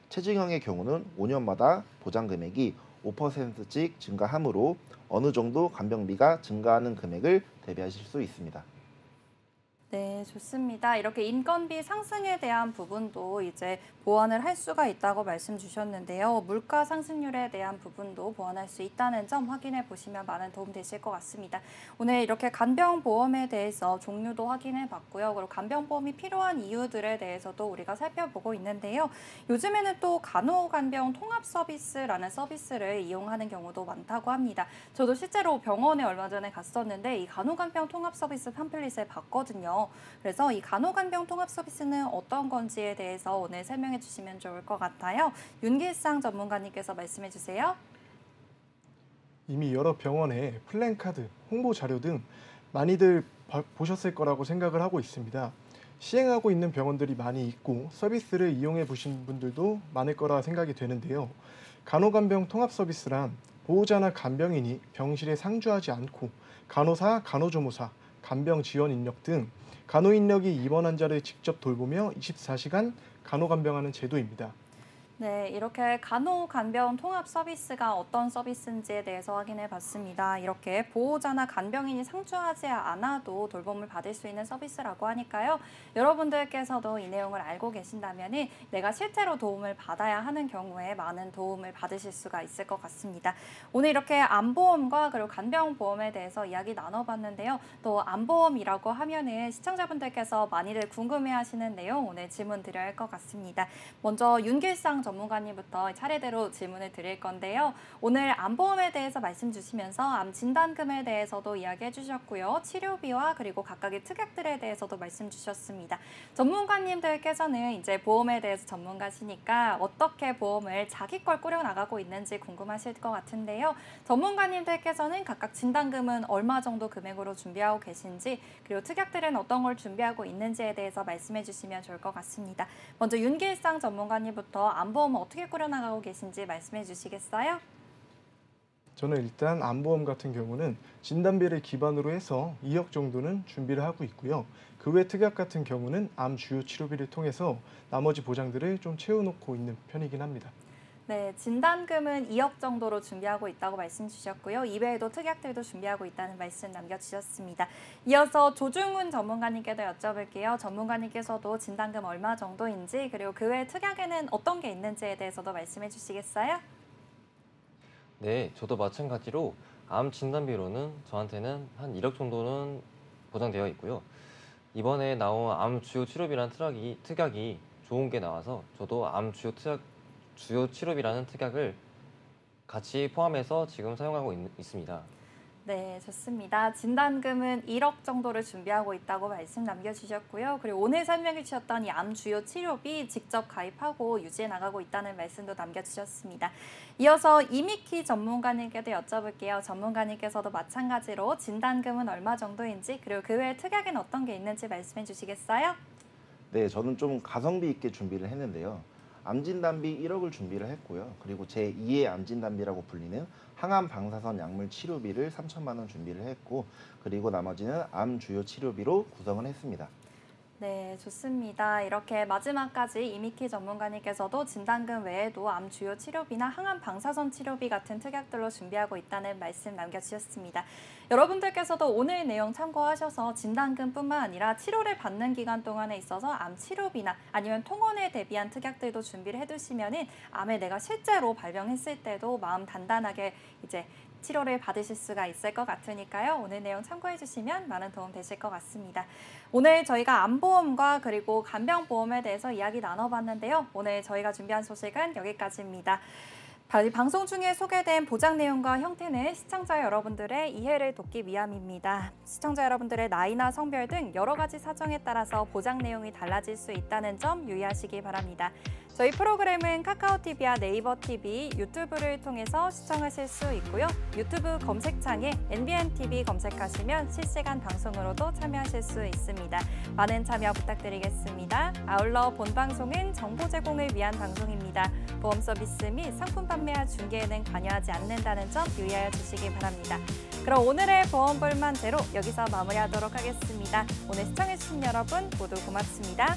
최증형의 경우는 5년마다 보장 금액이 5%씩 증가하므로 어느 정도 간병비가 증가하는 금액을 대비하실 수 있습니다. 네, 좋습니다. 이렇게 인건비 상승에 대한 부분도 이제 보완을 할 수가 있다고 말씀 주셨는데요. 물가 상승률에 대한 부분도 보완할 수 있다는 점 확인해 보시면 많은 도움 되실 것 같습니다. 오늘 이렇게 간병보험에 대해서 종류도 확인해 봤고요. 그리고 간병보험이 필요한 이유들에 대해서도 우리가 살펴보고 있는데요. 요즘에는 또 간호간병 통합 서비스라는 서비스를 이용하는 경우도 많다고 합니다. 저도 실제로 병원에 얼마 전에 갔었는데 이 간호간병 통합 서비스 팜플릿을 봤거든요. 그래서 이 간호간병 통합 서비스는 어떤 건지에 대해서 오늘 설명해 주시면 좋을 것 같아요. 윤길상 전문가님께서 말씀해 주세요. 이미 여러 병원의 플랜카드, 홍보 자료 등 많이들 보셨을 거라고 생각을 하고 있습니다. 시행하고 있는 병원들이 많이 있고 서비스를 이용해 보신 분들도 많을 거라 생각이 되는데요. 간호간병 통합 서비스란 보호자나 간병인이 병실에 상주하지 않고 간호사, 간호조무사, 간병 지원 인력 등 간호 인력이 입원 환자를 직접 돌보며 24시간 간호간병하는 제도입니다. 네, 이렇게 간호간병 통합 서비스가 어떤 서비스인지에 대해서 확인해 봤습니다. 이렇게 보호자나 간병인이 상주하지 않아도 돌봄을 받을 수 있는 서비스라고 하니까요. 여러분들께서도 이 내용을 알고 계신다면 내가 실제로 도움을 받아야 하는 경우에 많은 도움을 받으실 수가 있을 것 같습니다. 오늘 이렇게 암보험과 그리고 간병보험에 대해서 이야기 나눠봤는데요. 또 암보험이라고 하면은 시청자분들께서 많이들 궁금해하시는 내용 오늘 질문 드려야 할 것 같습니다. 먼저 윤길상 전문가님부터 차례대로 질문을 드릴 건데요. 오늘 암보험에 대해서 말씀 주시면서 암 진단금에 대해서도 이야기해 주셨고요. 치료비와 그리고 각각의 특약들에 대해서도 말씀 주셨습니다. 전문가님들께서는 이제 보험에 대해서 전문가시니까 어떻게 보험을 자기 걸 꾸려나가고 있는지 궁금하실 것 같은데요. 전문가님들께서는 각각 진단금은 얼마 정도 금액으로 준비하고 계신지 그리고 특약들은 어떤 걸 준비하고 있는지에 대해서 말씀해 주시면 좋을 것 같습니다. 먼저 윤길상 전문가님부터 암보험은 어떻게 꾸려나가고 계신지 말씀해 주시겠어요? 저는 일단 암보험 같은 경우는 진단비를 기반으로 해서 2억 정도는 준비를 하고 있고요. 그 외 특약 같은 경우는 암 주요 치료비를 통해서 나머지 보장들을 좀 채워놓고 있는 편이긴 합니다. 네, 진단금은 2억 정도로 준비하고 있다고 말씀 주셨고요. 이외에도 특약들도 준비하고 있다는 말씀 남겨주셨습니다. 이어서 조중훈 전문가님께도 여쭤볼게요. 전문가님께서도 진단금 얼마 정도인지 그리고 그 외 특약에는 어떤 게 있는지에 대해서도 말씀해 주시겠어요? 네, 저도 마찬가지로 암 진단비로는 저한테는 한 1억 정도는 보장되어 있고요. 이번에 나온 암 주요 치료비라는 특약이 좋은 게 나와서 저도 암 주요 치료비라는 특약을 같이 포함해서 지금 사용하고 있습니다. 네, 좋습니다. 진단금은 1억 정도를 준비하고 있다고 말씀 남겨주셨고요. 그리고 오늘 설명해 주셨던 이 암 주요 치료비 직접 가입하고 유지해 나가고 있다는 말씀도 남겨주셨습니다. 이어서 이미키 전문가님께도 여쭤볼게요. 전문가님께서도 마찬가지로 진단금은 얼마 정도인지 그리고 그 외에 특약에는 어떤 게 있는지 말씀해 주시겠어요? 네, 저는 좀 가성비 있게 준비를 했는데요. 암진단비 1억을 준비를 했고요. 그리고 제2의 암진단비라고 불리는 항암 방사선 약물 치료비를 3천만 원 준비를 했고, 그리고 나머지는 암 주요 치료비로 구성을 했습니다. 네, 좋습니다. 이렇게 마지막까지 이미키 전문가님께서도 진단금 외에도 암 주요 치료비나 항암 방사선 치료비 같은 특약들로 준비하고 있다는 말씀 남겨주셨습니다. 여러분들께서도 오늘 내용 참고하셔서 진단금뿐만 아니라 치료를 받는 기간 동안에 있어서 암 치료비나 아니면 통원에 대비한 특약들도 준비를 해두시면은 암에 내가 실제로 발병했을 때도 마음 단단하게 이제 치료를 받으실 수가 있을 것 같으니까요. 오늘 내용 참고해 주시면 많은 도움 되실 것 같습니다. 오늘 저희가 암보험과 그리고 간병보험에 대해서 이야기 나눠봤는데요. 오늘 저희가 준비한 소식은 여기까지입니다. 방송 중에 소개된 보장 내용과 형태는 시청자 여러분들의 이해를 돕기 위함입니다. 시청자 여러분들의 나이나 성별 등 여러 가지 사정에 따라서 보장 내용이 달라질 수 있다는 점 유의하시기 바랍니다. 저희 프로그램은 카카오TV와 네이버TV, 유튜브를 통해서 시청하실 수 있고요. 유튜브 검색창에 NBNTV 검색하시면 실시간 방송으로도 참여하실 수 있습니다. 많은 참여 부탁드리겠습니다. 아울러 본 방송은 정보 제공을 위한 방송입니다. 보험 서비스 및 상품 판매와 중개에는 관여하지 않는다는 점 유의하여 주시기 바랍니다. 그럼 오늘의 보험 볼만 제로 여기서 마무리하도록 하겠습니다. 오늘 시청해주신 여러분 모두 고맙습니다.